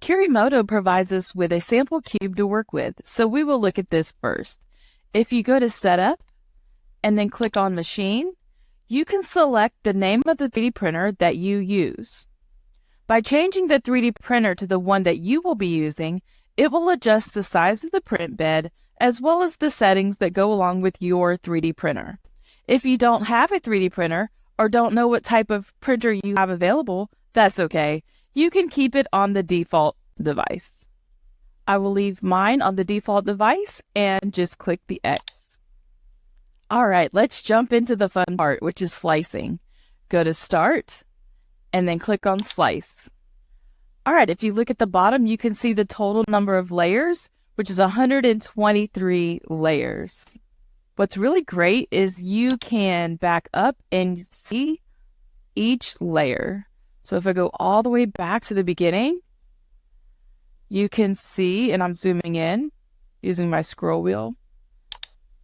Kiri Moto provides us with a sample cube to work with, so we will look at this first. If you go to Setup and then click on Machine, you can select the name of the 3D printer that you use. By changing the 3D printer to the one that you will be using, it will adjust the size of the print bed as well as the settings that go along with your 3D printer. If you don't have a 3D printer or don't know what type of printer you have available, that's okay. You can keep it on the default device. I will leave mine on the default device and just click the X. All right, let's jump into the fun part, which is slicing. Go to Start and then click on Slice. All right, if you look at the bottom, you can see the total number of layers, which is 123 layers. What's really great is you can back up and see each layer. So if I go all the way back to the beginning, you can see, and I'm zooming in using my scroll wheel,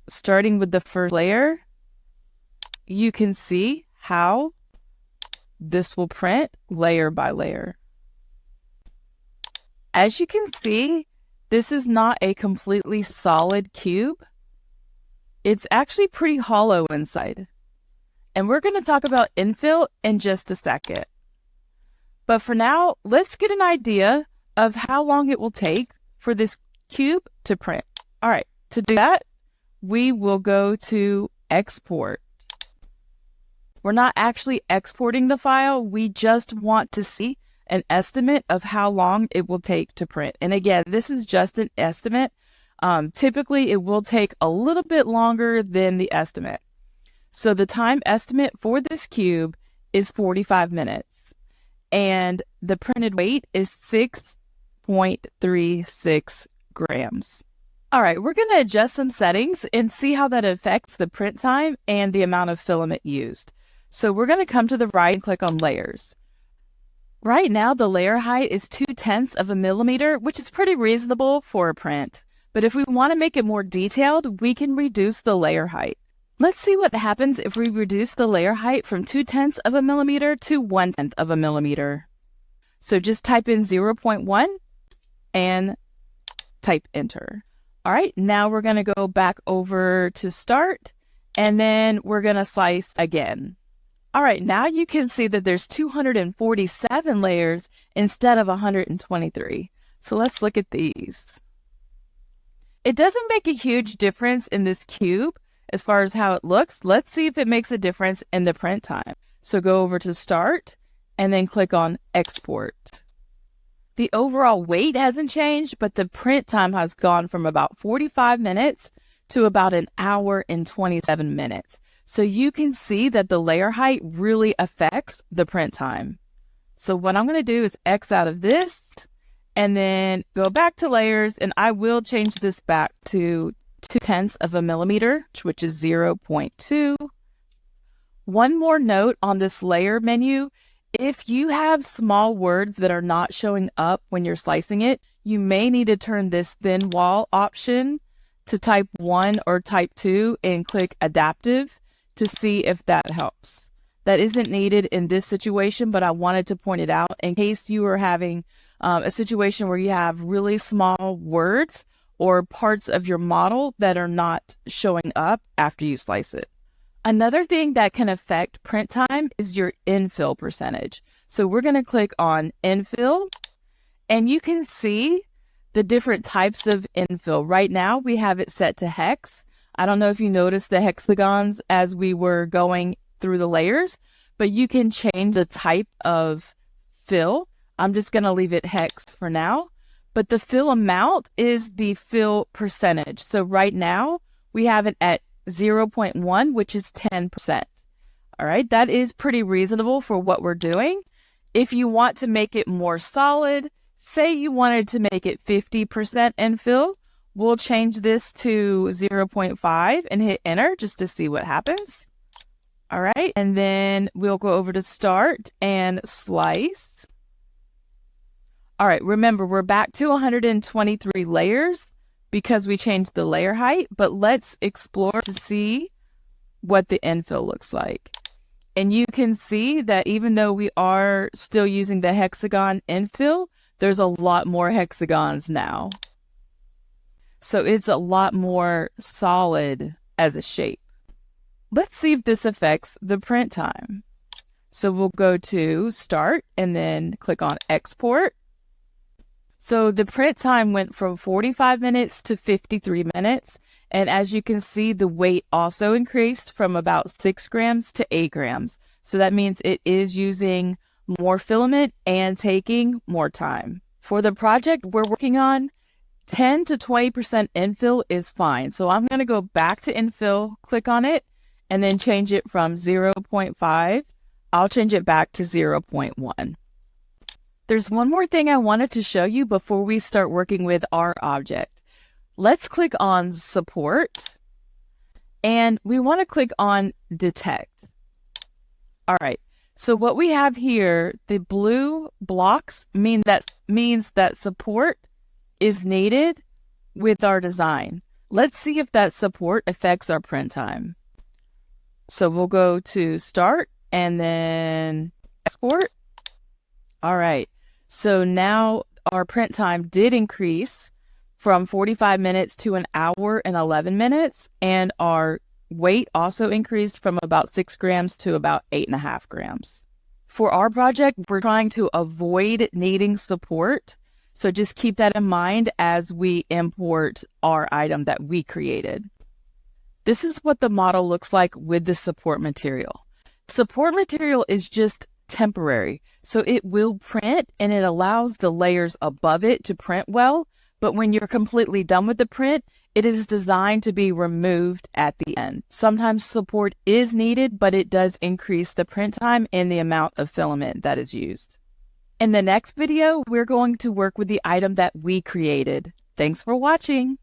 starting with the first layer, you can see how this will print layer by layer. As you can see, this is not a completely solid cube. It's actually pretty hollow inside. And we're going to talk about infill in just a second. But for now, let's get an idea of how long it will take for this cube to print. All right, to do that, we will go to Export. We're not actually exporting the file. We just want to see an estimate of how long it will take to print. And again, this is just an estimate. Typically, it will take a little bit longer than the estimate. So the time estimate for this cube is 45 minutes. And the printed weight is 6.36 grams. All right, we're going to adjust some settings and see how that affects the print time and the amount of filament used. So we're going to come to the right and click on Layers. Right now, the layer height is 0.2 of a millimeter, which is pretty reasonable for a print. But if we want to make it more detailed, we can reduce the layer height. Let's see what happens if we reduce the layer height from 0.2 of a millimeter to 1/10 of a millimeter. So just type in 0.1 and type Enter. All right, now we're going to go back over to Start, and then we're going to slice again. All right, now you can see that there's 247 layers instead of 123. So let's look at these. It doesn't make a huge difference in this cube as far as how it looks. Let's see if it makes a difference in the print time. So go over to Start and then click on Export. The overall weight hasn't changed, but the print time has gone from about 45 minutes to about an hour and 27 minutes. So you can see that the layer height really affects the print time. So what I'm going to do is X out of this and then go back to layers, and I will change this back to 0.2 of a millimeter, which is 0.2. One more note on this layer menu. If you have small words that are not showing up when you're slicing it, you may need to turn this thin wall option to type 1 or type 2 and click Adaptive to see if that helps. That isn't needed in this situation, but I wanted to point it out in case you are having a situation where you have really small words or parts of your model that are not showing up after you slice it. Another thing that can affect print time is your infill percentage. So we're going to click on Infill, and you can see the different types of infill. Right now, we have it set to hex. I don't know if you noticed the hexagons as we were going through the layers, but you can change the type of fill. I'm just going to leave it hex for now. But the fill amount is the fill percentage. So right now, we have it at 0.1, which is 10%. All right, that is pretty reasonable for what we're doing. If you want to make it more solid, say you wanted to make it 50% infill, we'll change this to 0.5 and hit Enter just to see what happens. All right, and then we'll go over to Start and Slice. All right, remember, we're back to 123 layers because we changed the layer height, but let's explore to see what the infill looks like. And you can see that even though we are still using the hexagon infill, there's a lot more hexagons now. So it's a lot more solid as a shape. Let's see if this affects the print time. So we'll go to Start and then click on Export. So the print time went from 45 minutes to 53 minutes. And as you can see, the weight also increased from about 6 grams to 8 grams. So that means it is using more filament and taking more time. For the project we're working on, 10 to 20% infill is fine. So I'm going to go back to infill, click on it, and then change it from 0.5. I'll change it back to 0.1. There's one more thing I wanted to show you before we start working with our object. Let's click on Support, and we want to click on Detect. All right, so what we have here, the blue blocks means that support is needed with our design. Let's see if that support affects our print time. So we'll go to Start and then Export. All right, so now our print time did increase from 45 minutes to an hour and 11 minutes, and our weight also increased from about 6 grams to about 8.5 grams. For our project, we're trying to avoid needing support, so just keep that in mind as we import our item that we created. This is what the model looks like with the support material. Support material is just temporary, so it will print and it allows the layers above it to print well, but when you're completely done with the print, it is designed to be removed at the end. Sometimes support is needed, but it does increase the print time and the amount of filament that is used. In the next video, we're going to work with the item that we created. Thanks for watching.